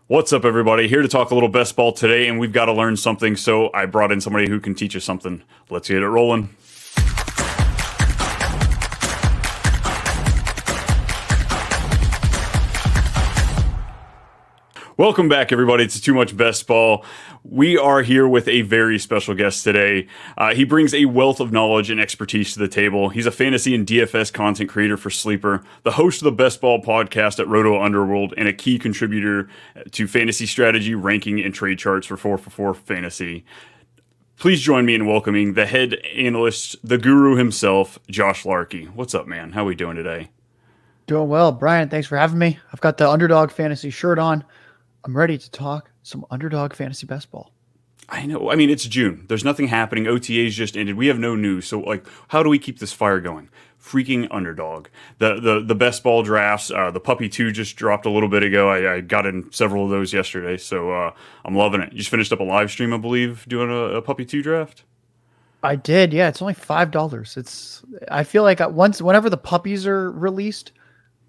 What's up, everybody? Here to talk a little best ball today, and we've got to learn something, so I brought in somebody who can teach us something. Let's get it rolling. Welcome back, everybody. It's Too Much Best Ball. We are here with a very special guest today. He brings a wealth of knowledge and expertise to the table. He's a fantasy and DFS content creator for Sleeper, the host of the Best Ball podcast at Roto Underworld, and a key contributor to fantasy strategy, ranking, and trade charts for 4for4 Fantasy. Please join me in welcoming the head analyst, the guru himself, Josh Larkey. What's up, man? How are we doing today? Doing well, Brian. Thanks for having me. I've got the Underdog fantasy shirt on. I'm ready to talk some Underdog fantasy best ball. I know. I mean, it's June. There's nothing happening. OTAs just ended. We have no news. So, like, how do we keep this fire going? Freaking Underdog. The best ball drafts. The Puppy 2 just dropped a little bit ago. I got in several of those yesterday, so I'm loving it. You just finished up a live stream, I believe, doing a Puppy 2 draft? I did, yeah. It's only $5. I feel like whenever the puppies are released,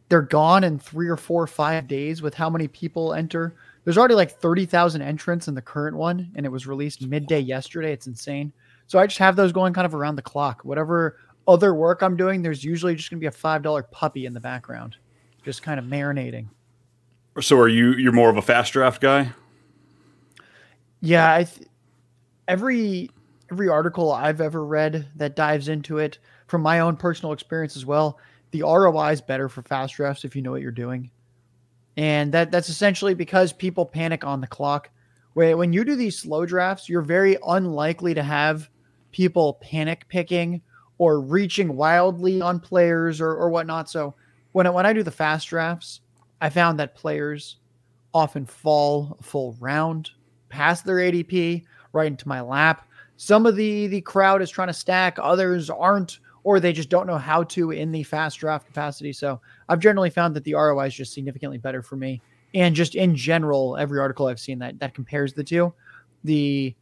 they're gone in 3 or 4 or 5 days with how many people enter. There's already like 30,000 entrants in the current one, and it was released midday yesterday. It's insane. So I just have those going kind of around the clock. Whatever other work I'm doing, there's usually just going to be a $5 puppy in the background, just kind of marinating. So are you're more of a fast draft guy? Yeah, every article I've ever read that dives into it, from my own personal experience as well, the ROI is better for fast drafts if you know what you're doing. And that's essentially because people panic on the clock. When you do these slow drafts, you're very unlikely to have people panic picking or reaching wildly on players or whatnot. So when I do the fast drafts, I found that players often fall a full round past their ADP right into my lap. Some of the crowd is trying to stack, others aren't, or they just don't know how to in the fast draft capacity. So I've generally found that the ROI is just significantly better for me. And just in general, every article I've seen that compares the two, the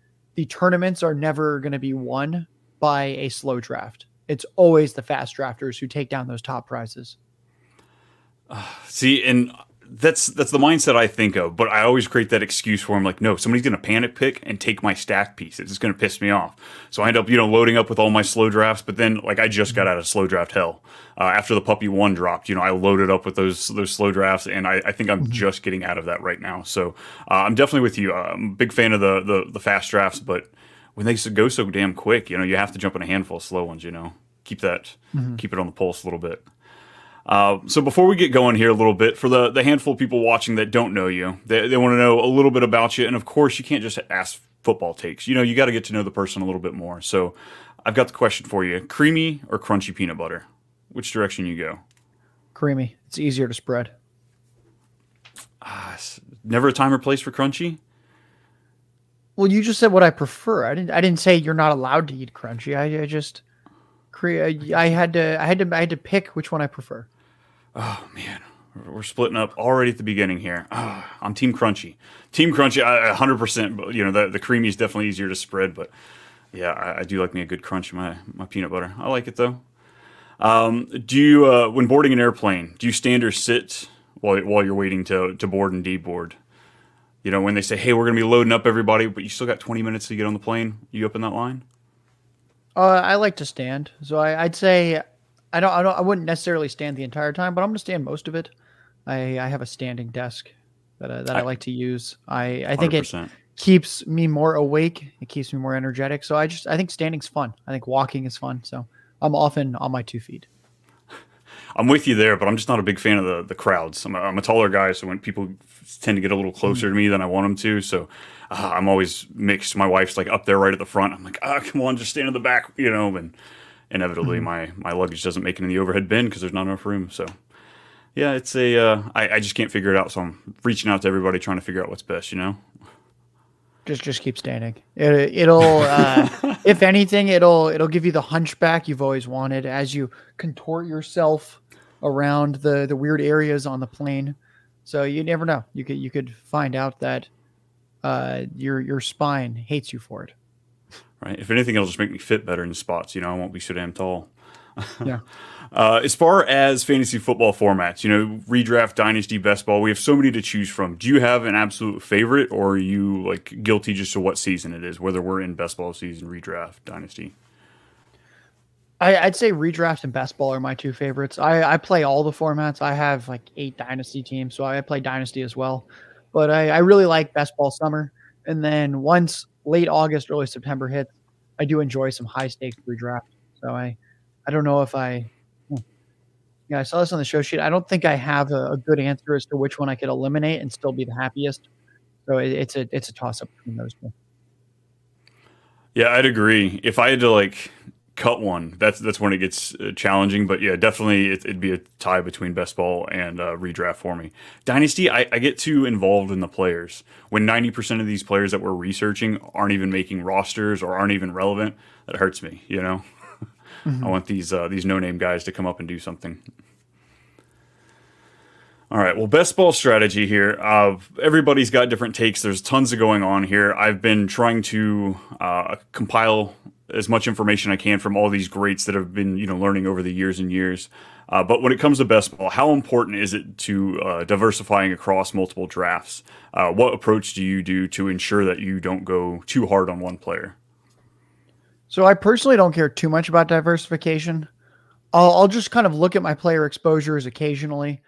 tournaments are never going to be won by a slow draft. It's always the fast drafters who take down those top prizes. See, and that's the mindset I think of, but I always create that excuse for him. Like, no, somebody's going to panic pick and take my stack piece. It's just going to piss me off. So I end up, loading up with all my slow drafts. But then, like, I just got out of slow draft hell after the Puppy 1 dropped. I loaded up with those slow drafts, and I think I'm just getting out of that right now. So I'm definitely with you. I'm a big fan of the fast drafts, but when they go so damn quick, you have to jump in a handful of slow ones. Keep it on the pulse a little bit. So before we get going here a little bit, for the handful of people watching that don't know you, they want to know a little bit about you. And of course, you can't just ask football takes. You got to get to know the person a little bit more. So I've got the question for you. Creamy or crunchy peanut butter? Which direction you go? Creamy. It's easier to spread. Never a time or place for crunchy? Well, you just said what I prefer. I didn't say you're not allowed to eat crunchy. I had to pick which one I prefer. Oh man, we're splitting up already at the beginning here. I'm Team Crunchy. Team Crunchy, 100%. But the creamy is definitely easier to spread. But yeah, I do like me a good crunch in my peanut butter. I like it though. Do you when boarding an airplane, do you stand or sit while you're waiting to board and deboard? When they say, hey, we're gonna be loading up everybody, but you still got 20 minutes to get on the plane. You up in that line? I like to stand, so I'd say I wouldn't necessarily stand the entire time, but I'm going to stand most of it. I have a standing desk that I like to use. I think 100%. It keeps me more awake. It keeps me more energetic. So I think standing's fun. I think walking is fun. So I'm often on my 2 feet. I'm with you there, but I'm just not a big fan of the crowds. I'm a taller guy, so when people tend to get a little closer to me than I want them to, so I'm always mixed. My wife's like up there right at the front. I'm like, come on, just stand in the back, and inevitably my luggage doesn't make it in the overhead bin because there's not enough room. So yeah, it's I just can't figure it out. So I'm reaching out to everybody trying to figure out what's best, Just keep standing. It'll if anything, it'll give you the hunchback you've always wanted as you contort yourself around the weird areas on the plane. So you never know. You could find out that your spine hates you for it. Right. If anything, it'll just make me fit better in spots. I won't be so damn tall. Yeah. As far as fantasy football formats, redraft, dynasty, best ball, we have so many to choose from. Do you have an absolute favorite, or are you like guilty just to what season it is, whether we're in best ball season, redraft, dynasty? I'd say redraft and best ball are my two favorites. I play all the formats. I have like 8 dynasty teams, so I play dynasty as well. But I really like best ball summer. And then once late August, early September hits, I do enjoy some high stakes redraft. So I don't know if I saw this on the show sheet. I don't think I have a good answer as to which one I could eliminate and still be the happiest. So it's a toss up between those two. Yeah, I'd agree. If I had to like cut one, that's when it gets challenging. But yeah, definitely it'd be a tie between best ball and redraft for me. Dynasty, I get too involved in the players. When 90% of these players that we're researching aren't even making rosters or aren't even relevant, that hurts me, Mm-hmm. I want these no-name guys to come up and do something. All right, well, best ball strategy here. Everybody's got different takes. There's tons of going on here. I've been trying to compile as much information I can from all these greats that have been, learning over the years and years. But when it comes to best ball, how important is it to diversifying across multiple drafts? What approach do you do to ensure that you don't go too hard on one player? So I personally don't care too much about diversification. I'll just kind of look at my player exposures occasionally.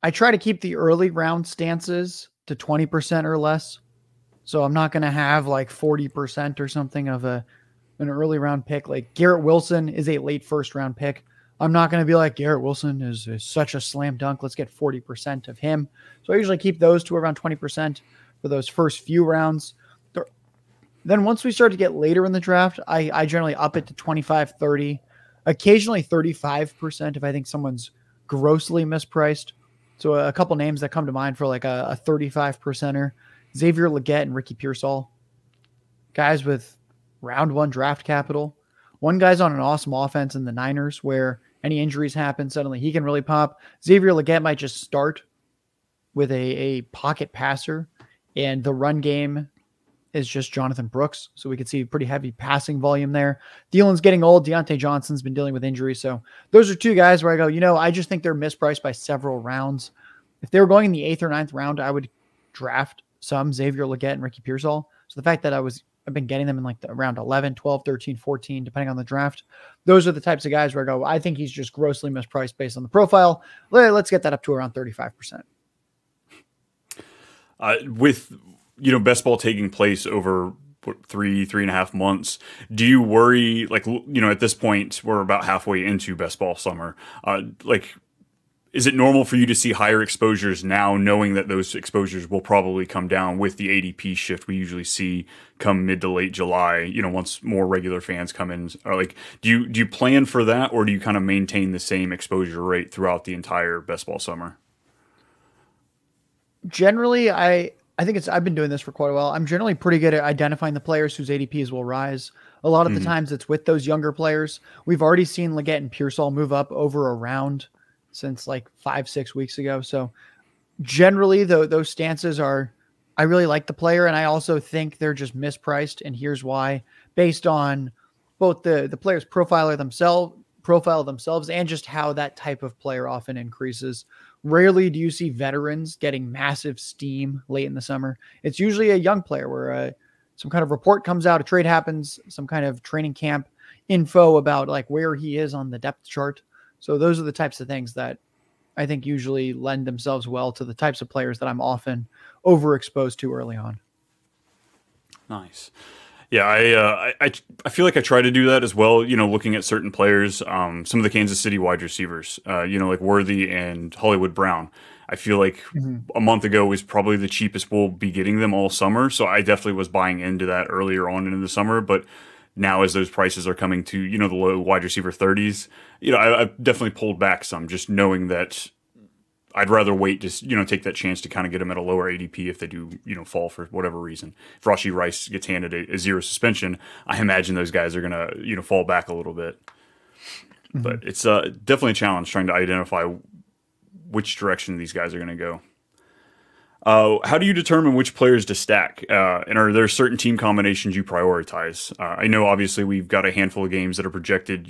I try to keep the early round stances to 20% or less. So I'm not going to have like 40% or something of an early round pick. Like Garrett Wilson is a late first round pick. I'm not going to be like Garrett Wilson is such a slam dunk. Let's get 40% of him. So I usually keep those to around 20% for those first few rounds. Then once we start to get later in the draft, I generally up it to 25, 30, occasionally 35% if I think someone's grossly mispriced. So a couple names that come to mind for like a 35%er, Xavier Legette and Ricky Pearsall, guys with round 1 draft capital. One guy's on an awesome offense in the Niners where any injuries happen, suddenly he can really pop. Xavier Legette might just start with a pocket passer, and the run game is just Jonathan Brooks. So we could see pretty heavy passing volume there. Thielen's getting old. Deontay Johnson's been dealing with injuries. So those are two guys where I go, I just think they're mispriced by several rounds. If they were going in the 8th or 9th round, I would draft some Xavier Legette and Ricky Pearsall. So the fact that I've been getting them in like around 11, 12, 13, 14, depending on the draft. Those are the types of guys where I go, I think he's just grossly mispriced based on the profile. Let's get that up to around 35%. With best ball taking place over 3.5 months, do you worry, at this point we're about halfway into best ball summer, is it normal for you to see higher exposures now, knowing that those exposures will probably come down with the ADP shift we usually see come mid to late July, once more regular fans come in? Or do you plan for that, or do you kind of maintain the same exposure rate throughout the entire best ball summer? Generally, I think I've been doing this for quite a while. I'm generally pretty good at identifying the players whose ADPs will rise. A lot of the times it's with those younger players. We've already seen Legette and Pearsall move up over a round since like 5-6 weeks ago. So generally those stances I really like the player. And I also think they're just mispriced. And here's why: based on both the player's profile themselves and just how that type of player often increases. Rarely do you see veterans getting massive steam late in the summer. It's usually a young player where some kind of report comes out, a trade happens, some kind of training camp info about like where he is on the depth chart. So those are the types of things that I think usually lend themselves well to the types of players that I'm often overexposed to early on. Nice. Yeah, I feel like I try to do that as well, looking at certain players, some of the Kansas City wide receivers, like Worthy and Hollywood Brown. I feel like a month ago was probably the cheapest we'll be getting them all summer. So I definitely was buying into that earlier on in the summer. But now as those prices are coming to, the low wide receiver 30s, I've definitely pulled back some, just knowing that I'd rather wait to, take that chance to kind of get them at a lower ADP if they do, fall for whatever reason. If Rashee Rice gets handed a 0 suspension, I imagine those guys are going to, fall back a little bit. But it's definitely a challenge trying to identify which direction these guys are going to go. How do you determine which players to stack? And are there certain team combinations you prioritize? I know obviously we've got a handful of games that are projected,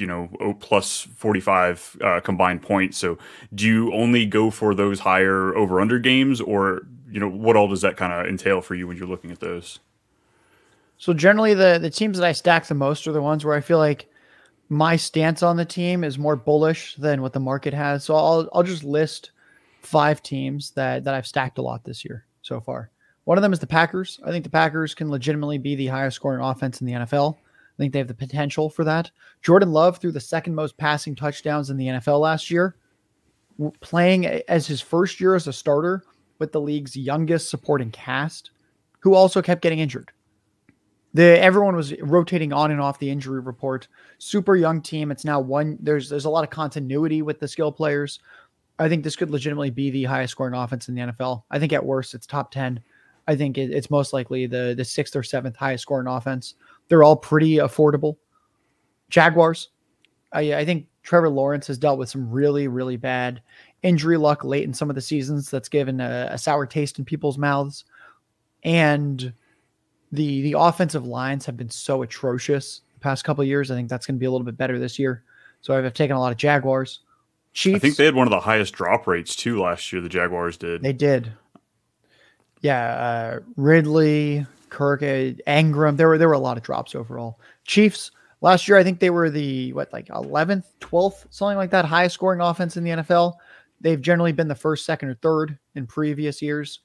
plus 45 combined points. So do you only go for those higher over under games, or what all does that kind of entail for you when you're looking at those? So generally the teams that I stack the most are the ones where I feel like my stance on the team is more bullish than what the market has. So I'll just list 5 teams that I've stacked a lot this year so far. One of them is the Packers. I think the Packers can legitimately be the highest scoring offense in the NFL. I think they have the potential for that. Jordan Love threw the second most passing touchdowns in the NFL last year, playing as his first year as a starter with the league's youngest supporting cast, who also kept getting injured. Everyone was rotating on and off the injury report. Super young team. It's now there's a lot of continuity with the skill players. I think this could legitimately be the highest scoring offense in the NFL. I think at worst it's top 10. I think it's most likely the 6th or 7th highest scoring offense. They're all pretty affordable. Jaguars. I think Trevor Lawrence has dealt with some really, really bad injury luck late in some of the seasons that's given a sour taste in people's mouths. And the offensive lines have been so atrocious the past couple of years. I think that's going to be a little bit better this year. So I've taken a lot of Jaguars. Chiefs. I think they had one of the highest drop rates too last year. The Jaguars did. They did. Yeah, Ridley, Kirk, Ingram. There were a lot of drops overall. Chiefs last year, I think they were the 11th, 12th, something like that, highest scoring offense in the NFL. They've generally been the first, second, or third in previous years.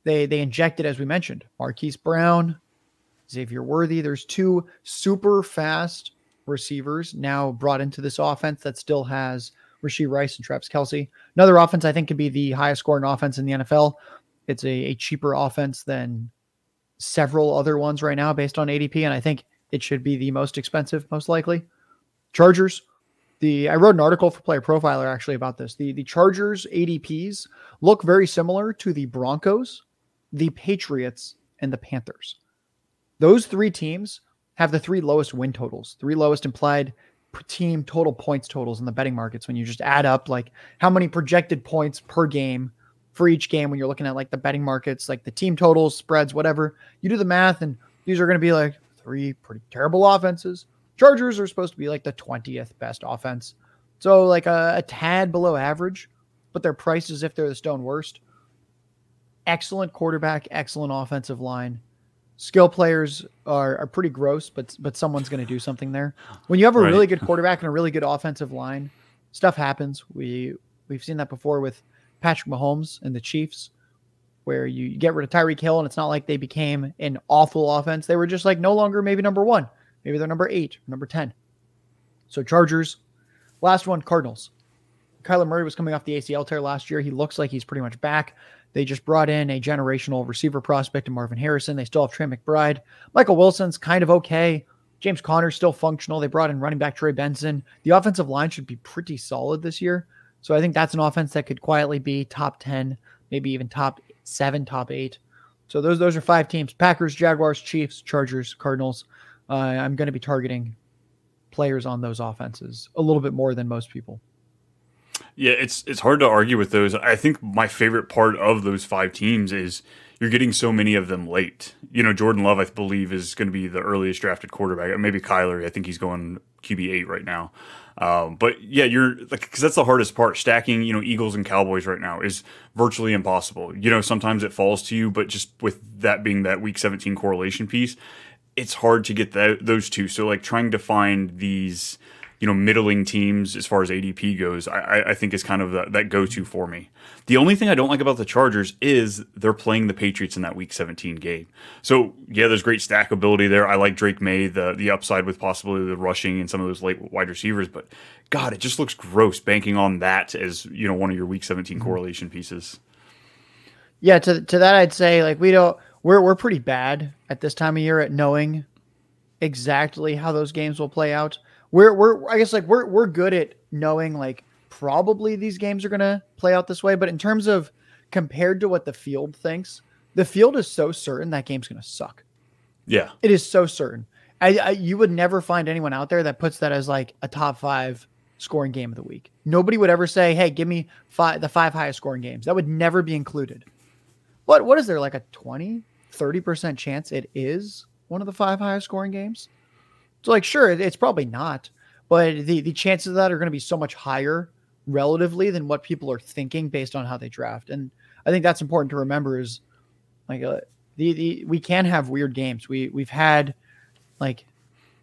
They injected, as we mentioned, Marquise Brown, Xavier Worthy. There's 2 super fast receivers now brought into this offense that still has Rashee Rice and Travis Kelce. Another offense I think could be the highest scoring offense in the NFL. It's a cheaper offense than several other ones right now based on ADP, and I think it should be the most expensive, most likely. Chargers. I wrote an article for Player Profiler actually about this. The Chargers ADPs look very similar to the Broncos, the Patriots, and the Panthers. Those 3 teams have the 3 lowest win totals, 3 lowest implied team total points totals in the betting markets when you just add up how many projected points per game for each game when you're looking at the betting markets, the team totals, spreads, whatever. You do the math, and these are going to be 3 pretty terrible offenses. Chargers are supposed to be the 20th best offense. So a tad below average, but they're priced as if they're the stone worst. Excellent quarterback, excellent offensive line. Skill players are pretty gross, but someone's going to do something there. When you have a really good quarterback and a really good offensive line, stuff happens. We've seen that before with Patrick Mahomes and the Chiefs, where you get rid of Tyreek Hill, and it's not like they became an awful offense. They were just no longer maybe number 1. Maybe they're number 8, number 10. So Chargers. Last one, Cardinals. Kyler Murray was coming off the ACL tear last year. He looks like he's pretty much back. They just brought in a generational receiver prospect in Marvin Harrison. They still have Trey McBride. Michael Wilson's kind of okay. James Conner's still functional. They brought in running back Trey Benson. The offensive line should be pretty solid this year. So I think that's an offense that could quietly be top 10, maybe even top 7, top 8. So those are 5 teams: Packers, Jaguars, Chiefs, Chargers, Cardinals. I'm going to be targeting players on those offenses a little bit more than most people. Yeah, it's hard to argue with those. I think my favorite part of those 5 teams is you're getting so many of them late. Jordan Love, I believe, is going to be the earliest drafted quarterback. Maybe Kyler. I think he's going QB8 right now. But yeah, because that's the hardest part. Stacking, Eagles and Cowboys right now is virtually impossible. Sometimes it falls to you, but just with that being that Week 17 correlation piece, it's hard to get those 2. So trying to find these middling teams as far as ADP goes, I think is kind of that go-to for me. The only thing I don't like about the Chargers is they're playing the Patriots in that Week 17 game. So yeah, there's great stackability there. I like Drake May, the upside with possibly the rushing and some of those late wide receivers, but God, it just looks gross banking on that as one of your Week 17 correlation pieces. Yeah, to that I'd say we're pretty bad at this time of year at knowing exactly how those games will play out. We're good at knowing probably these games are going to play out this way, but in terms of compared to what the field thinks, the field is so certain that game's going to suck. Yeah. It is so certain. You would never find anyone out there that puts that as a top 5 scoring game of the week. Nobody would ever say, hey, give me the 5 highest scoring games. That would never be included. what is there, like a 20-30% chance it is one of the 5 highest scoring games? So like, sure, it's probably not, but the chances of that are going to be so much higher relatively than what people are thinking based on how they draft. And I think that's important to remember is like we can have weird games. We've had like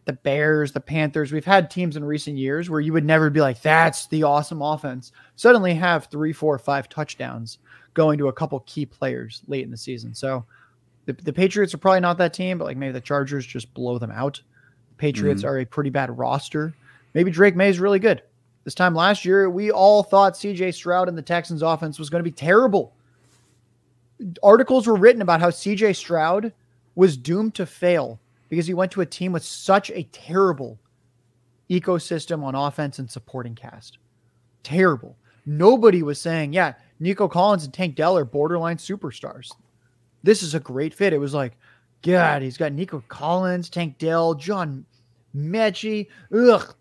the Bears, the Panthers. We've had teams in recent years where you would never be like, that's the awesome offense. Suddenly have 3, 4, 5 touchdowns going to a couple key players late in the season. So the Patriots are probably not that team, but like maybe the Chargers just blow them out. The Patriots are a pretty bad roster. Maybe Drake May is really good. This time last year, we all thought CJ Stroud and the Texans offense was going to be terrible. Articles were written about how CJ Stroud was doomed to fail because he went to a team with such a terrible ecosystem on offense and supporting cast. Terrible. Nobody was saying, yeah, Nico Collins and Tank Dell are borderline superstars. This is a great fit. It was like, God, he's got Nico Collins, Tank Dell, John Mechie,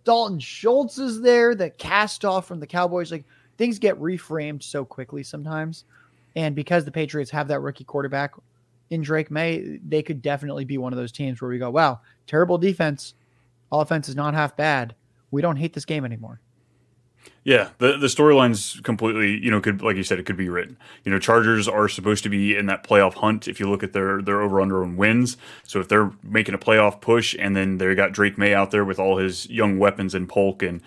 Dalton Schultz is there, the cast off from the Cowboys. Like, things get reframed so quickly sometimes. And because the Patriots have that rookie quarterback in Drake May, they could definitely be one of those teams where we go, wow, terrible defense. Offense is not half bad. We don't hate this game anymore. Yeah, the storyline's completely, could, like you said, it could be written. Chargers are supposed to be in that playoff hunt if you look at their over-under on wins. So if they're making a playoff push and then they got Drake May out there with all his young weapons and Polk and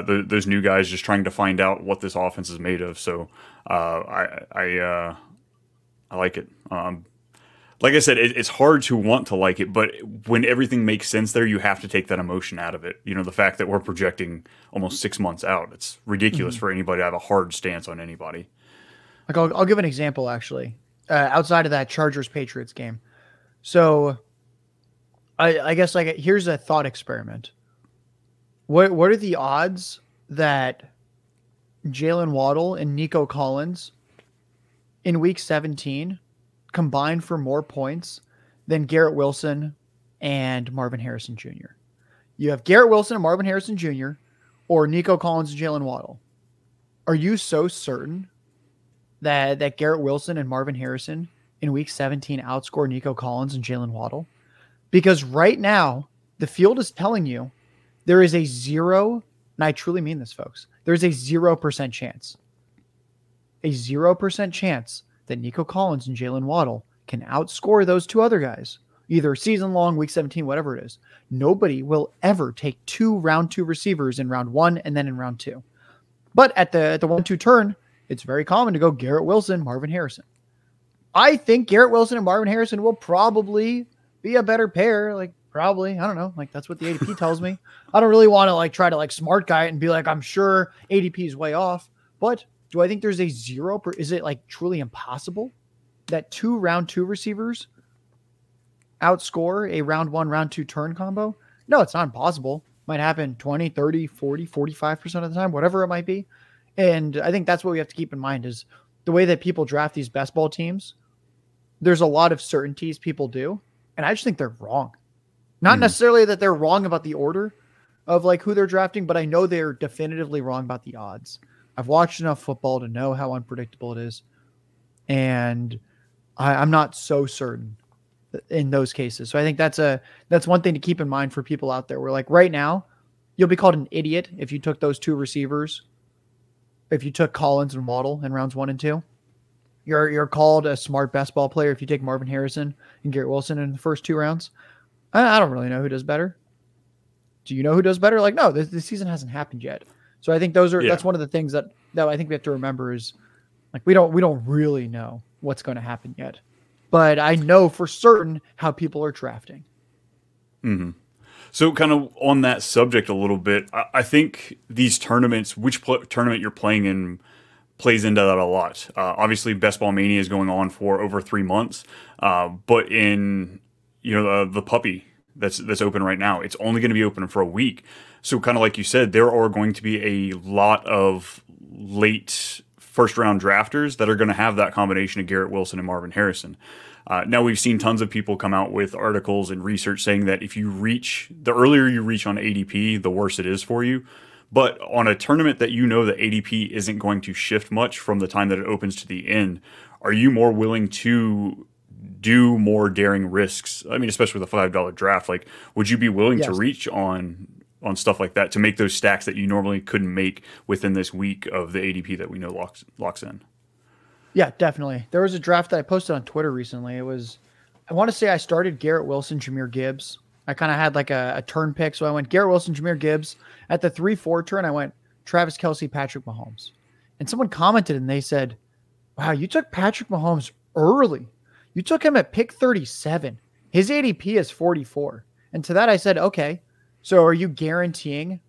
those new guys just trying to find out what this offense is made of. So I like it. Like I said, it's hard to want to like it, but when everything makes sense there, you have to take that emotion out of it. The fact that we're projecting almost 6 months out, it's ridiculous for anybody to have a hard stance on anybody. Like I'll give an example, actually, outside of that Chargers-Patriots game. So I guess like here's a thought experiment. What are the odds that Jalen Waddle and Nico Collins in week 17 combined for more points than Garrett Wilson and Marvin Harrison Jr.? You have Garrett Wilson and Marvin Harrison Jr. or Nico Collins and Jalen Waddle. Are you so certain that Garrett Wilson and Marvin Harrison in week 17 outscore Nico Collins and Jalen Waddle? Because right now, the field is telling you there is a 0, and I truly mean this, folks, there's a 0% chance. A 0% chance that Nico Collins and Jalen Waddle can outscore those two other guys, either season long, week 17, whatever it is. Nobody will ever take 2 round 2 receivers in round 1 and then in round 2. But at the 1-2 turn, it's very common to go Garrett Wilson, Marvin Harrison. I think Garrett Wilson and Marvin Harrison will probably be a better pair. Like, probably, I don't know. Like, that's what the ADP tells me. I don't really want to like try to like smart guy it and be like, I'm sure ADP is way off, but do I think there's a 0? Is it like truly impossible that 2 round 2 receivers outscore a round 1, round 2 turn combo? No, it's not impossible. Might happen 20, 30, 40, 45% of the time, whatever it might be. And I think that's what we have to keep in mind is the way that people draft these best ball teams. There's a lot of certainties people do. And I just think they're wrong. Not necessarily that they're wrong about the order of like who they're drafting, but I know they're definitively wrong about the odds. I've watched enough football to know how unpredictable it is. And I'm not so certain in those cases. So I think that's one thing to keep in mind for people out there. Where like right now, you'll be called an idiot if you took those 2 receivers. If you took Collins and Waddle in rounds 1 and 2, you're called a smart best ball player if you take Marvin Harrison and Garrett Wilson in the first 2 rounds. I don't really know who does better. Do you know who does better? Like, no, the season hasn't happened yet. So I think that's one of the things that I think we have to remember is like we don't really know what's going to happen yet. But I know for certain how people are drafting. Mm-hmm. So kind of on that subject a little bit, I think these tournaments, which tournament you're playing in, plays into that a lot. Obviously, Best Ball Mania is going on for over 3 months, but in the puppy that's open right now, it's only going to be open for a week. So kind of like you said, there are going to be a lot of late first round drafters that are going to have that combination of Garrett Wilson and Marvin Harrison. Now we've seen tons of people come out with articles and research saying that if you the earlier you reach on ADP, the worse it is for you. But on a tournament that the ADP isn't going to shift much from the time that it opens to the end, are you more willing to do more daring risks? I mean, especially with a $5 draft, like, would you be willing to Yes. reach on stuff like that to make those stacks that you normally couldn't make within this week of the ADP that we know locks in? Yeah, definitely. There was a draft that I posted on Twitter recently. It was, I want to say I started Garrett Wilson, Jahmyr Gibbs. I kind of had like a turn pick. So I went Garrett Wilson, Jahmyr Gibbs. At the 3-4 turn, I went Travis Kelce, Patrick Mahomes. And someone commented and they said, wow, you took Patrick Mahomes early. You took him at pick 37. His ADP is 44. And to that I said, okay, so are you guaranteeing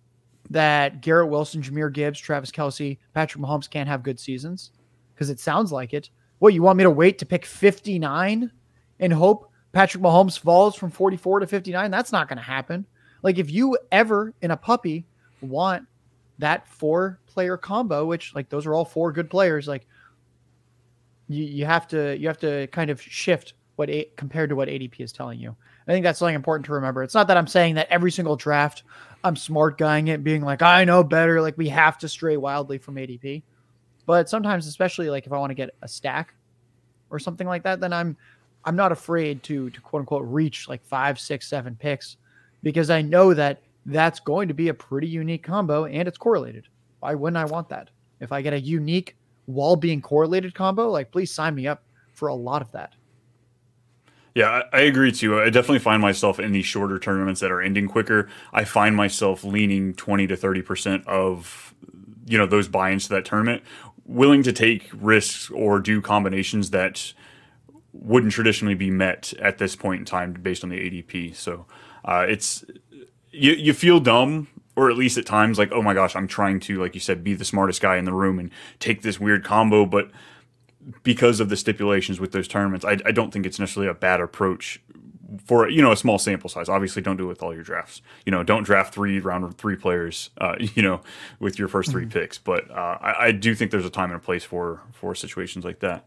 that Garrett Wilson, Jahmyr Gibbs, Travis Kelce, Patrick Mahomes can't have good seasons? Because it sounds like it. What, you want me to wait to pick 59 and hope Patrick Mahomes falls from 44 to 59? That's not going to happen. Like, if you ever in a puppy want that 4-player combo, which, like, those are all 4 good players, like, you have to kind of shift compared to what ADP is telling you. I think that's something important to remember. It's not that I'm saying that every single draft I'm smart guying it, being like, I know better. Like, we have to stray wildly from ADP. But sometimes, especially like if I want to get a stack or something like that, then I'm not afraid to quote unquote reach like 5, 6, 7 picks, because I know that that's going to be a pretty unique combo and it's correlated. Why wouldn't I want that? If I get a unique while being correlated combo, like, please sign me up for a lot of that. Yeah, I agree too. I definitely find myself in these shorter tournaments that are ending quicker. I find myself leaning 20 to 30% of, those buy-ins to that tournament, willing to take risks or do combinations that wouldn't traditionally be met at this point in time based on the ADP. So it's you feel dumb, or at least at times like, oh my gosh, I'm trying to, like you said, be the smartest guy in the room and take this weird combo, but because of the stipulations with those tournaments, I don't think it's necessarily a bad approach for, a small sample size. Obviously, don't do it with all your drafts. Don't draft round 3 players, with your first 3 picks. But I do think there's a time and a place for situations like that.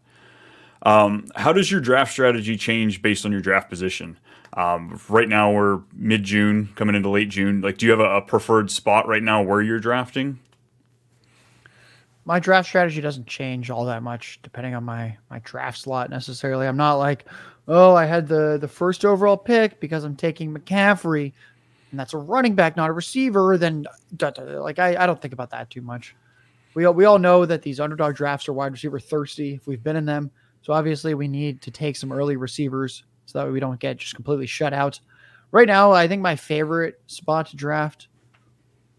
How does your draft strategy change based on your draft position? Right now, we're mid-June, coming into late June. Like, do you have a preferred spot right now where you're drafting? My draft strategy doesn't change all that much depending on my draft slot necessarily. I'm not like, oh, I had the first overall pick because I'm taking McCaffrey, and that's a running back, not a receiver. Then, like, I don't think about that too much. We all know that these underdog drafts are wide receiver thirsty if we've been in them. So obviously we need to take some early receivers so that way we don't get just completely shut out. Right now, I think my favorite spot to draft,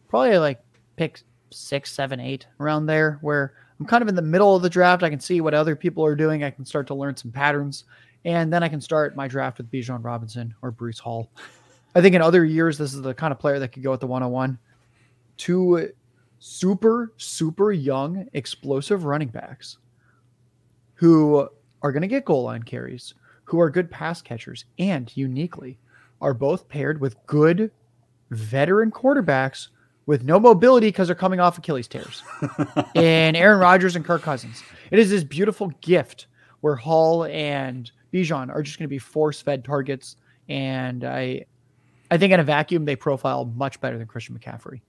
probably like pick 6, 7, 8 around there, where I'm kind of in the middle of the draft. I can see what other people are doing. I can start to learn some patterns, and then I can start my draft with Bijan Robinson or Breece Hall. I think in other years, this is the kind of player that could go at the 101. 2 super, super young, explosive running backs who are going to get goal line carries, who are good pass catchers, and uniquely are both paired with good veteran quarterbacks with no mobility because they're coming off Achilles tears. And Aaron Rodgers and Kirk Cousins. It is this beautiful gift where Hall and Bijan are just going to be force-fed targets. And I think in a vacuum, they profile much better than Christian McCaffrey.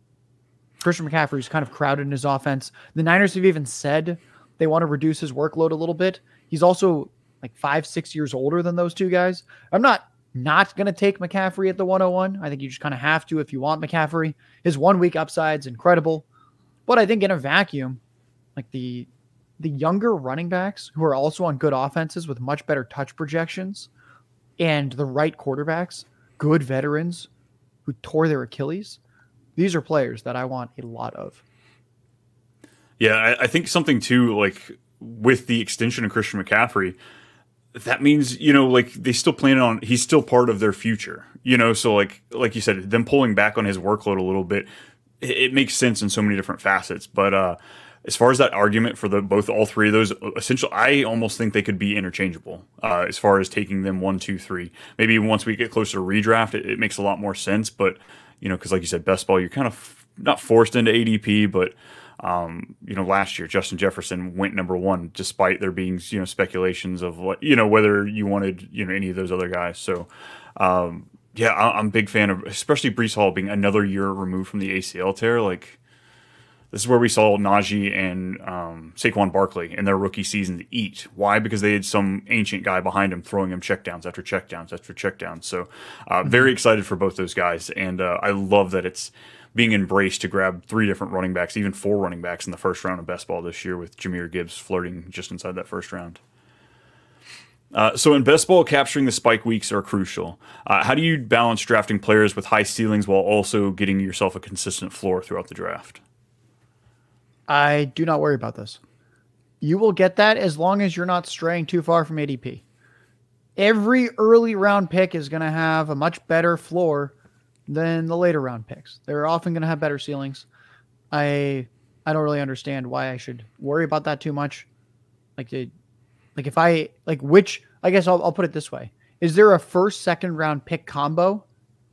Christian McCaffrey's kind of crowded in his offense. The Niners have even said they want to reduce his workload a little bit. He's also like 5, 6 years older than those two guys. I'm not going to take McCaffrey at the 101. I think you just kind of have to if you want McCaffrey. His 1 week upside's incredible. But I think in a vacuum, like the younger running backs who are also on good offenses with much better touch projections and the right quarterbacks, good veterans who tore their Achilles, these are players that I want a lot of. Yeah, I think something too, like with the extension of Christian McCaffrey, that means, like they still plan on, he's still part of their future, so like you said, them pulling back on his workload a little bit, it makes sense in so many different facets. But as far as that argument for all 3 of those, essentially, I almost think they could be interchangeable as far as taking them 1, 2, 3. Maybe once we get closer to redraft, it makes a lot more sense. But, because like you said, best ball, you're kind of not forced into ADP, but last year Justin Jefferson went number 1 despite there being speculations of what whether you wanted any of those other guys. So I'm a big fan of especially Breece Hall being another year removed from the ACL tear. Like This is where we saw Najee and Saquon Barkley in their rookie season eat. Why? Because they had some ancient guy behind him throwing him checkdowns after checkdowns after checkdowns. So very excited for both those guys. And I love that it's being embraced to grab 3 different running backs, even 4 running backs in the first round of best ball this year, with Jahmyr Gibbs flirting just inside that first round. So in best ball, capturing the spike weeks are crucial. How do you balance drafting players with high ceilings while also getting yourself a consistent floor throughout the draft? I do not worry about this. You will get that as long as you're not straying too far from ADP. Every early round pick is going to have a much better floor than the later round picks. They're often going to have better ceilings. I don't really understand why I should worry about that too much. I guess I'll put it this way. Is there a first, second round pick combo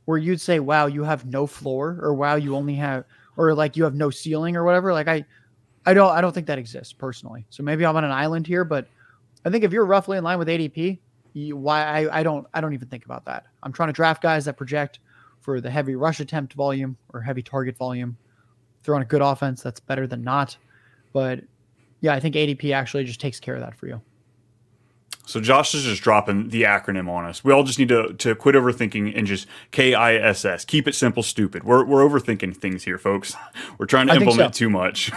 where you'd say, wow, you have no floor, or wow, you only have, or like you have no ceiling or whatever? Like I don't think that exists personally. So maybe I'm on an island here, but I think if you're roughly in line with ADP, I don't even think about that. I'm trying to draft guys that project for the heavy rush attempt volume or heavy target volume. If they're on a good offense, that's better than not. But yeah, I think ADP actually just takes care of that for you. So Josh is just dropping the acronym on us. We all just need to quit overthinking and just KISS. Keep it simple, stupid. We're overthinking things here, folks. We're trying to implement too much.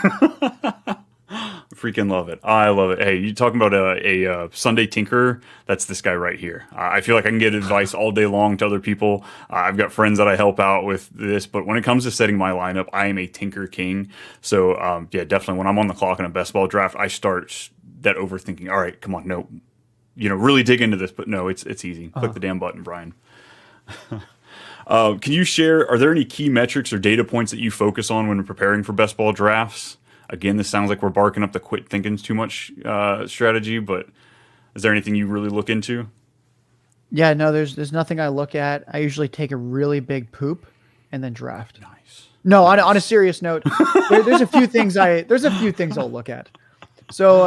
Freaking love it. I love it. Hey, you talking about a Sunday tinkerer? That's this guy right here. I feel like I can get advice all day long to other people. I've got friends that I help out with this, but when it comes to setting my lineup, I am a tinker king. So yeah, definitely when I'm on the clock in a best ball draft, I start that overthinking. All right, come on, no. Really dig into this, but no, it's easy. Click the damn button, Brian. Can you share, are there any key metrics or data points that you focus on when preparing for best ball drafts? Again, this sounds like we're barking up the quit thinking too much strategy, but is there anything you really look into? Yeah, no, there's nothing I look at. I usually take a really big poop and then draft. Nice. No, nice. On a serious note, there's a few things I'll look at. So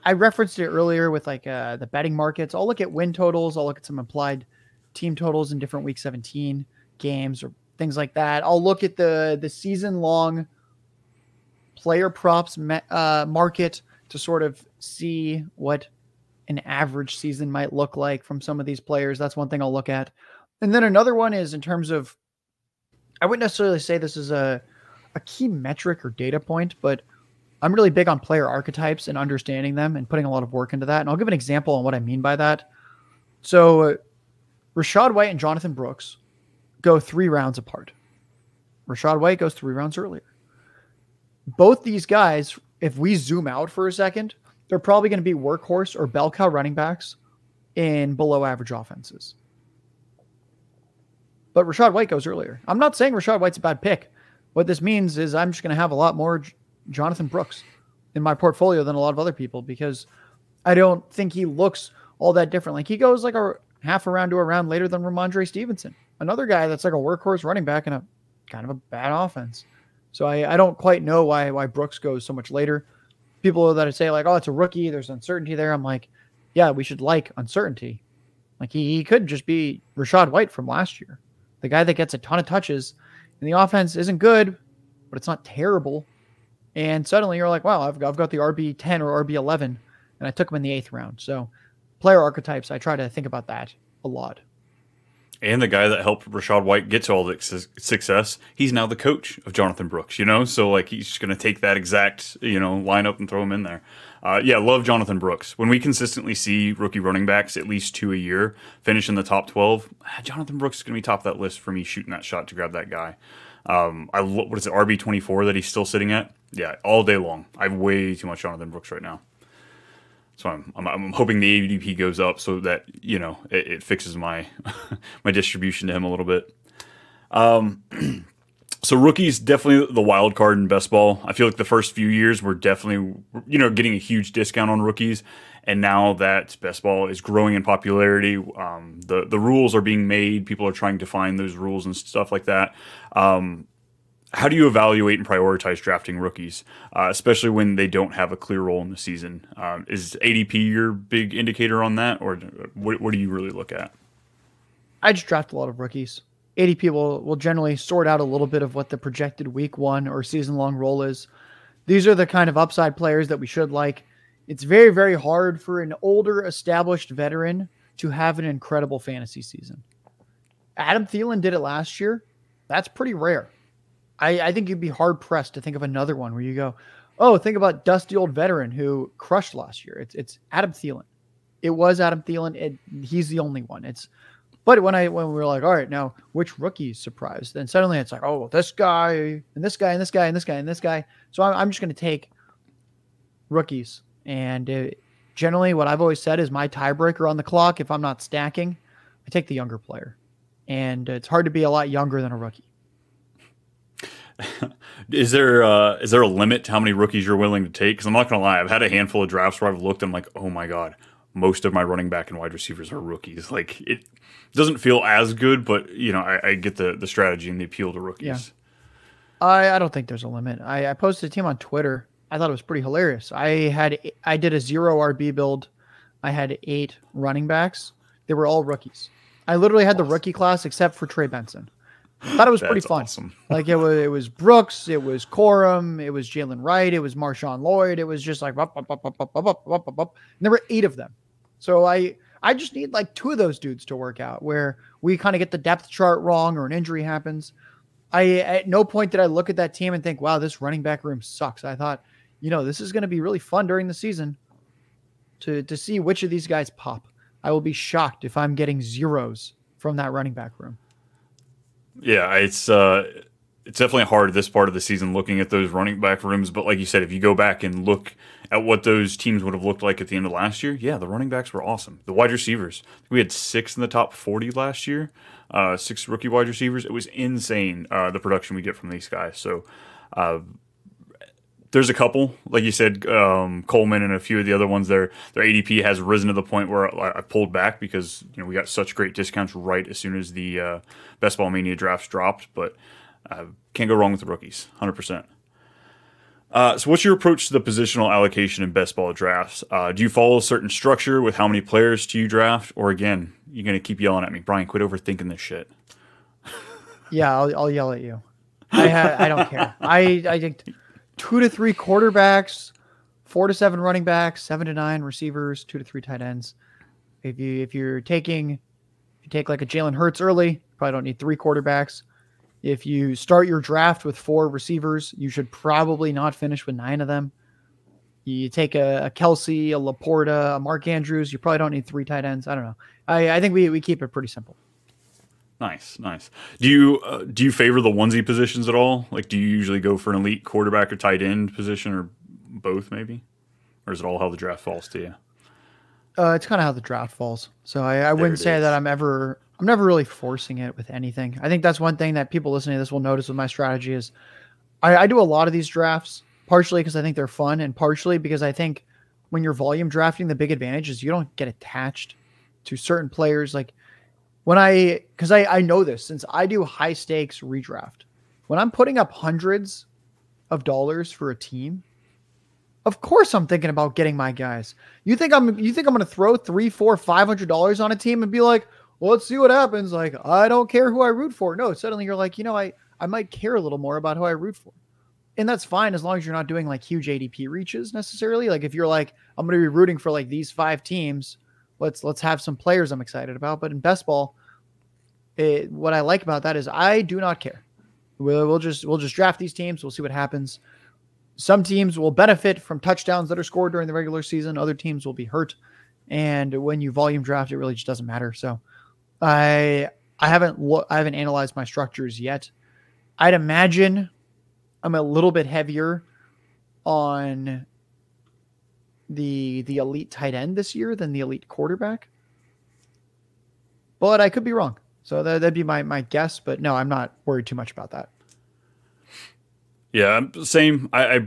I referenced it earlier with like the betting markets. I'll look at win totals. I'll look at some implied team totals in different week 17 games or things like that. I'll look at the season long player props market to sort of see what an average season might look like from some of these players. That's one thing I'll look at. And then another one is in terms of, I wouldn't necessarily say this is a key metric or data point, but I'm really big on player archetypes and understanding them and putting a lot of work into that. And I'll give an example on what I mean by that. So Rachaad White and Jonathan Brooks go 3 rounds apart. Rachaad White goes 3 rounds earlier. Both these guys, if we zoom out for a second, they're probably going to be workhorse or bell cow running backs in below average offenses. But Rachaad White goes earlier. I'm not saying Rachaad White's a bad pick. What this means is I'm just going to have a lot more Jonathan Brooks in my portfolio than a lot of other people because I don't think he looks all that different. Like he goes like a half a round to a round later than Ramondre Stevenson, another guy that's like a workhorse running back in a kind of a bad offense. So I don't quite know why Brooks goes so much later. People that say like, oh, it's a rookie, there's uncertainty there. I'm like, yeah, we should like uncertainty. Like he could just be Rachaad White from last year, the guy that gets a ton of touches and the offense isn't good, but it's not terrible. And suddenly you're like, wow, I've got the RB10 or RB11, and I took him in the 8th round. So player archetypes, I try to think about that a lot. And the guy that helped Rachaad White get to all the success, he's now the coach of Jonathan Brooks, So like he's just going to take that exact, lineup and throw him in there. Yeah, love Jonathan Brooks. When we consistently see rookie running backs, at least 2 a year, finish in the top 12, Jonathan Brooks is going to be top of that list for me shooting that shot to grab that guy. What is it, RB24 that he's still sitting at? Yeah, all day long. I have way too much Jonathan Brooks right now. So I'm hoping the ADP goes up so that, it fixes my my distribution to him a little bit. So rookies, definitely the wild card in best ball. I feel like the first few years we're definitely, getting a huge discount on rookies. And now that best ball is growing in popularity, the rules are being made. People are trying to find those rules and stuff like that. How do you evaluate and prioritize drafting rookies, especially when they don't have a clear role in the season? Is ADP your big indicator on that, or what do you really look at? I just draft a lot of rookies. ADP will generally sort out a little bit of what the projected week 1 or season long role is. These are the kind of upside players that we should like. It's very, very hard for an older, established veteran to have an incredible fantasy season. Adam Thielen did it last year. That's pretty rare. I think you'd be hard pressed to think of another one where you go, oh, think about dusty old veteran who crushed last year. It's Adam Thielen. It was Adam Thielen. He's the only one. But when we were like, all right, now which rookies surprised? Then suddenly it's like, oh, this guy and this guy and this guy and this guy and this guy. So I'm just going to take rookies. And generally, what I've always said is my tiebreaker on the clock. If I'm not stacking, I take the younger player. And it's hard to be a lot younger than a rookie. Is there a limit to how many rookies you're willing to take? Because I'm not going to lie, I've had a handful of drafts where I've looked and I'm like, oh my God, most of my running back and wide receivers are rookies. Like, it doesn't feel as good, but I get the strategy and the appeal to rookies. Yeah. I don't think there's a limit. I posted a team on Twitter. I thought it was pretty hilarious. I did a 0 RB build. I had 8 running backs. They were all rookies. I literally had the rookie class except for Trey Benson. I thought it was pretty fun. Awesome. Like it was Brooks, it was Corum, it was Jalen Wright, it was Marshawn Lloyd. It was just like up. And there were 8 of them. So I just need like 2 of those dudes to work out where we kind of get the depth chart wrong or an injury happens. At no point did I look at that team and think, wow, this running back room sucks. I thought, this is going to be really fun during the season to see which of these guys pop. I will be shocked if I'm getting zeros from that running back room. Yeah, it's definitely hard this part of the season looking at those running back rooms. But like you said, if you go back and look at what those teams would have looked like at the end of last year, yeah, the running backs were awesome. The wide receivers, we had 6 in the top 40 last year, 6 rookie wide receivers. It was insane, the production we get from these guys. So there's a couple, like you said, Coleman and a few of the other ones. Their ADP has risen to the point where I pulled back because we got such great discounts right as soon as the Best Ball Mania drafts dropped. But can't go wrong with the rookies, 100%. So what's your approach to the positional allocation in best ball drafts? Do you follow a certain structure with how many players do you draft? Or again, you're going to keep yelling at me, Brian, quit overthinking this shit. Yeah, I'll yell at you. I don't care. I think 2 to 3 quarterbacks, 4 to 7 running backs, 7 to 9 receivers, 2 to 3 tight ends. If you take like a Jalen Hurts early, you probably don't need 3 quarterbacks. If you start your draft with 4 receivers, you should probably not finish with 9 of them. You take a Kelsey, a Laporta, a Mark Andrews, you probably don't need 3 tight ends. I don't know. I think we keep it pretty simple. Nice. Do you favor the onesie positions at all? Like, do you usually go for an elite quarterback or tight end position, or both maybe? Or is it all how the draft falls to you? It's kind of how the draft falls. So I wouldn't say that I'm never really forcing it with anything. I think that's one thing that people listening to this will notice with my strategy is I do a lot of these drafts, partially because I think they're fun and partially because I think when you're volume drafting, the big advantage is you don't get attached to certain players. Like because I know this since I do high stakes redraft. When I'm putting up hundreds of dollars for a team, of course I'm thinking about getting my guys. You think I'm going to throw $300, $400, $500 on a team and be like, well, let's see what happens. Like, I don't care who I root for. No, suddenly you're like, I might care a little more about who I root for. And that's fine as long as you're not doing like huge ADP reaches necessarily. Like if you're like, I'm going to be rooting for like these 5 teams, let's have some players I'm excited about. But in best ball, what I like about that is I do not care. We'll just draft these teams. We'll see what happens. Some teams will benefit from touchdowns that are scored during the regular season. Other teams will be hurt. And when you volume draft, it really just doesn't matter. So I haven't analyzed my structures yet. I'd imagine I'm a little bit heavier on the elite tight end this year than the elite quarterback. But I could be wrong. So that'd be my guess. But no, I'm not worried too much about that. Yeah, same. I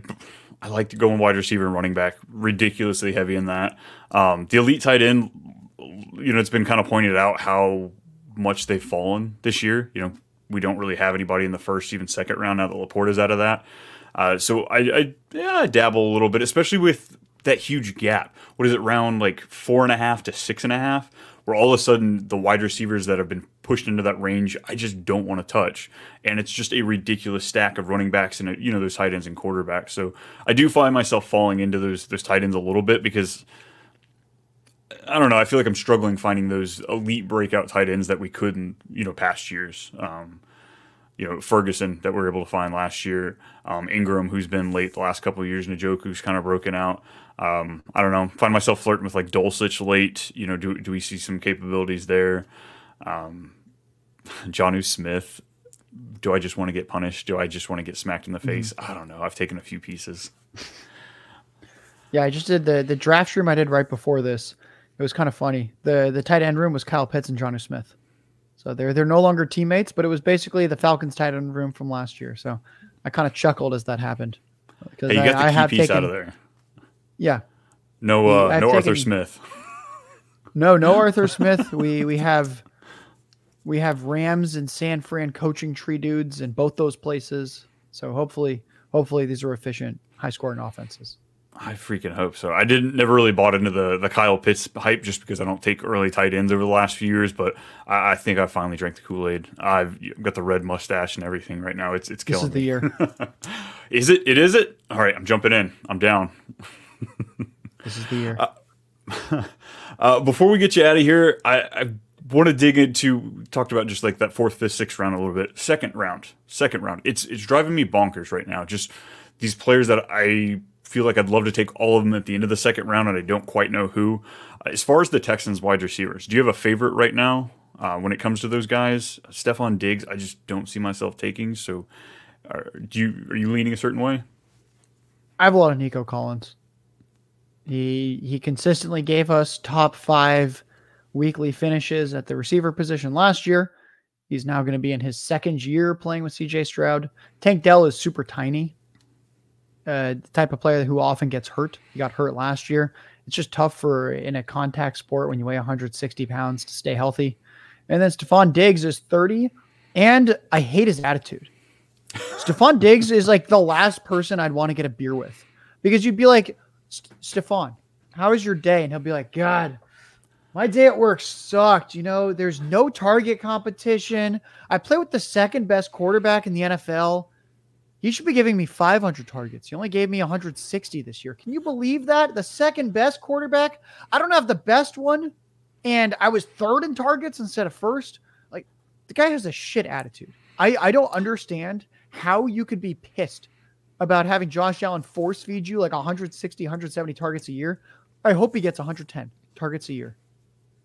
like to go in wide receiver and running back, ridiculously heavy in that. The elite tight end, it's been kind of pointed out how much they've fallen this year. We don't really have anybody in the first, even second round now that Laporta's out of that. So I dabble a little bit, especially with that huge gap. What is it, round like 4.5 to 6.5? where all of a sudden the wide receivers that have been pushed into that range, I just don't want to touch. And it's just a ridiculous stack of running backs and, those tight ends and quarterbacks. So I do find myself falling into those tight ends a little bit because I don't know. I feel like I'm struggling finding those elite breakout tight ends that we could in, past years. Ferguson that we were able to find last year, Ingram, who's been late the last couple of years, Njoku's kind of broken out. I don't know. Find myself flirting with like Dulcich late. Do we see some capabilities there? Jonnu Smith. Do I just want to get punished? Do I just want to get smacked in the face? I don't know. I've taken a few pieces. Yeah, I just did the draft room I did right before this. It was kind of funny. The tight end room was Kyle Pitts and Jonnu Smith. So they're no longer teammates, but it was basically the Falcons tight end room from last year. So I kind of chuckled as that happened. Because you got the key piece out of there. Yeah. No Arthur Smith. No Arthur Smith. We have Rams and San Fran coaching tree dudes in both those places. So hopefully these are efficient, high scoring offenses. I freaking hope so. I never really bought into the Kyle Pitts hype just because I don't take early tight ends over the last few years, but I think I finally drank the Kool-Aid. I've got the red mustache and everything right now. It's killing me. This is the year. Is it? It is it? All right, I'm jumping in. I'm down. This is the year. Before we get you out of here, I want to dig into, talked about just like that 4th, 5th, 6th round a little bit. Second round. It's driving me bonkers right now. Just these players that I feel like I'd love to take all of them at the end of the second round, and I don't quite know who. As far as the Texans wide receivers, do you have a favorite right now when it comes to those guys? Stephon Diggs, I just don't see myself taking. So, are you leaning a certain way? I have a lot of Nico Collins. He consistently gave us top 5 weekly finishes at the receiver position last year. He's now going to be in his 2nd year playing with CJ Stroud. Tank Dell is super tiny. The type of player who often gets hurt. He got hurt last year. It's just tough in a contact sport when you weigh 160 pounds to stay healthy. And then Stephon Diggs is 30, and I hate his attitude. Stephon Diggs is like the last person I'd want to get a beer with, because you'd be like, Stephon, how was your day? And he'll be like, God, my day at work sucked. There's no target competition. I play with the 2nd best quarterback in the NFL. He should be giving me 500 targets. He only gave me 160 this year. Can you believe that? The 2nd best quarterback? I don't have the best one, and I was 3rd in targets instead of 1st. Like, the guy has a shit attitude. I don't understand how you could be pissed about having Josh Allen force feed you like 160, 170 targets a year. I hope he gets 110 targets a year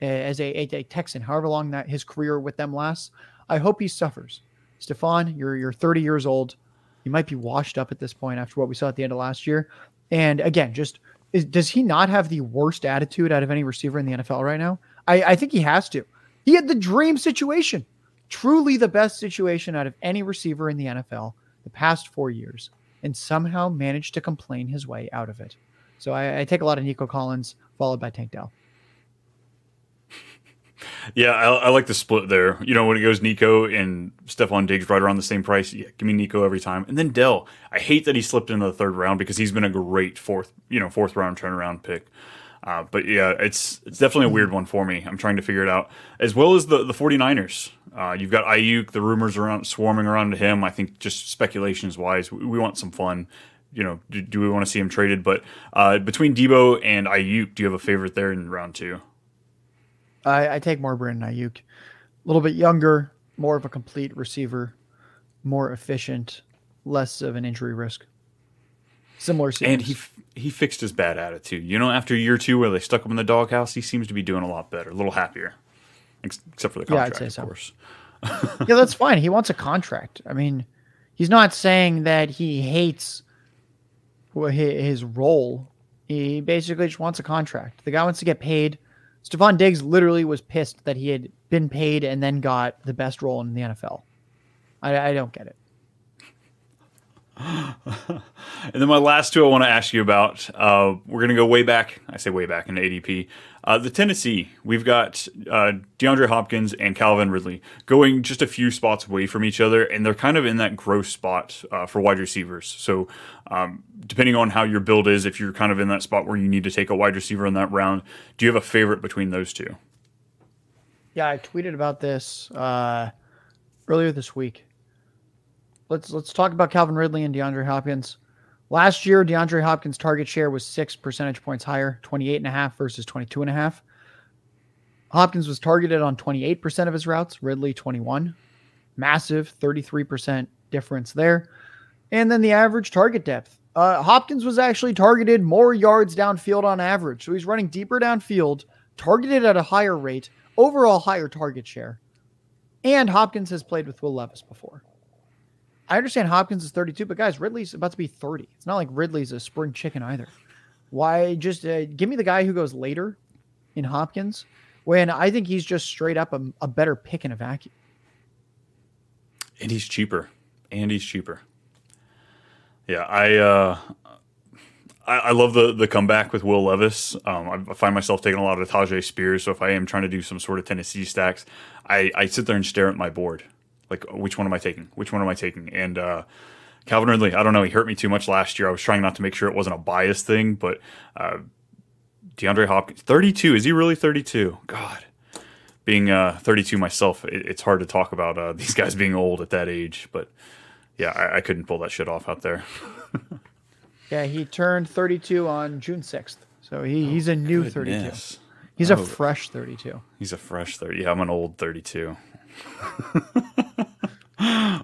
as a Texan, however long that his career with them lasts. I hope he suffers. Stephon, you're 30 years old. You might be washed up at this point after what we saw at the end of last year. And again, does he not have the worst attitude out of any receiver in the NFL right now? I think he has to. He had the dream situation, truly the best situation out of any receiver in the NFL the past 4 years, and somehow managed to complain his way out of it. So I take a lot of Nico Collins, followed by Tank Dell. Yeah, I like the split there. When it goes Nico and Stephon Diggs right around the same price, yeah, give me Nico every time. And then Dell, I hate that he slipped into the 3rd round because he's been a great 4th round turnaround pick. But yeah, it's definitely a weird one for me. I'm trying to figure it out. As well as the 49ers. You've got Aiyuk, the rumors swarming around him. I think just speculations wise, we want some fun. Do we want to see him traded? But between Deebo and Aiyuk, do you have a favorite there in round 2? I take more Brandon Aiyuk. A little bit younger, more of a complete receiver, more efficient, less of an injury risk. Similar seasons. And he fixed his bad attitude. After year 2 where they stuck him in the doghouse, he seems to be doing a lot better, a little happier. Except for the contract, I'd say of course. Yeah, that's fine. He wants a contract. I mean, he's not saying that he hates his role. He basically just wants a contract. The guy wants to get paid. Stephon Diggs literally was pissed that he had been paid and then got the best role in the NFL. I don't get it. And then my last 2 I want to ask you about. We're going to go way back. I say way back in ADP. The Tennessee, we've got DeAndre Hopkins and Calvin Ridley going just a few spots away from each other, and they're kind of in that gross spot for wide receivers. So depending on how your build is, if you're kind of in that spot where you need to take a wide receiver in that round, do you have a favorite between those 2? Yeah, I tweeted about this earlier this week. Let's talk about Calvin Ridley and DeAndre Hopkins. Last year, DeAndre Hopkins' target share was 6 percentage points higher, 28.5 versus 22.5. Hopkins was targeted on 28% of his routes, Ridley 21. Massive 33% difference there. And then the average target depth. Hopkins was actually targeted more yards downfield on average. So he's running deeper downfield, targeted at a higher rate, overall higher target share. And Hopkins has played with Will Levis before. I understand Hopkins is 32, but guys, Ridley's about to be 30. It's not like Ridley's a spring chicken either. Why just give me the guy who goes later in Hopkins when I think he's just straight up a better pick in a vacuum. And he's cheaper. Yeah, I love the comeback with Will Levis. I find myself taking a lot of Tajay Spears, so if I am trying to do some sort of Tennessee stacks, I sit there and stare at my board. Like, which one am I taking? And Calvin Ridley, I don't know. He hurt me too much last year. I was trying not to make sure it wasn't a bias thing, but DeAndre Hopkins, 32. Is he really 32? God. Being 32 myself, it's hard to talk about these guys being old at that age. But, yeah, I couldn't pull that shit off out there. Yeah, he turned 32 on June 6th. So he's a new 32. He's a fresh 32. He's a fresh 30. Yeah, I'm an old 32.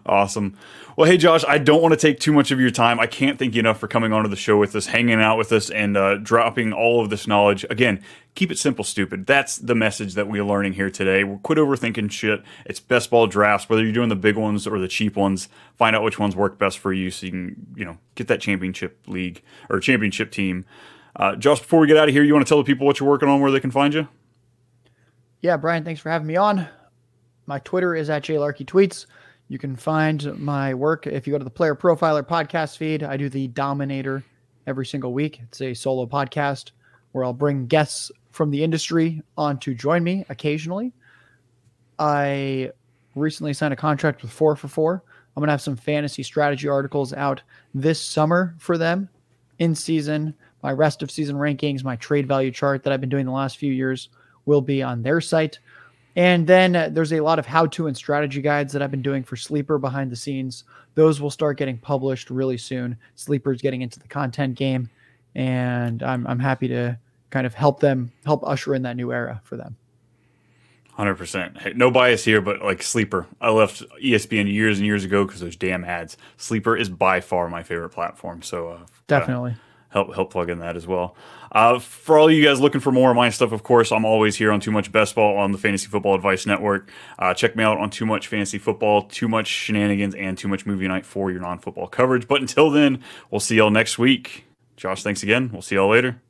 Awesome. Well, hey, Josh, I don't want to take too much of your time. I can't thank you enough for coming onto the show with us, hanging out with us, and dropping all of this knowledge. Again, keep it simple, stupid. That's the message that we're learning here today. We'll quit overthinking shit. It's best ball drafts, whether you're doing the big ones or the cheap ones. Find out which ones work best for you so you can, get that championship league or championship team. Josh, before we get out of here, you want to tell the people what you're working on, where they can find you? Yeah, Brian, thanks for having me on. My Twitter is at JLarkyTweets. You can find my work if you go to the Player Profiler podcast feed. I do the Dominator every single week. It's a solo podcast where I'll bring guests from the industry on to join me occasionally. I recently signed a contract with 4for4. I'm going to have some fantasy strategy articles out this summer for them in season. My rest of season rankings, my trade value chart that I've been doing the last few years will be on their site. And then there's a lot of how-to and strategy guides that I've been doing for Sleeper behind the scenes. Those will start getting published really soon. Sleeper's getting into the content game, and I'm happy to kind of help usher in that new era for them. 100%. Hey, no bias here, but like Sleeper, I left ESPN years and years ago because those damn ads. Sleeper is by far my favorite platform, so definitely help plug in that as well. For all you guys looking for more of my stuff, of course, I'm always here on Too Much Best Ball on the Fantasy Football Advice Network. Check me out on Too Much Fantasy Football, Too Much Shenanigans, and Too Much Movie Night for your non-football coverage. But until then, we'll see y'all next week. Josh, thanks again. We'll see y'all later.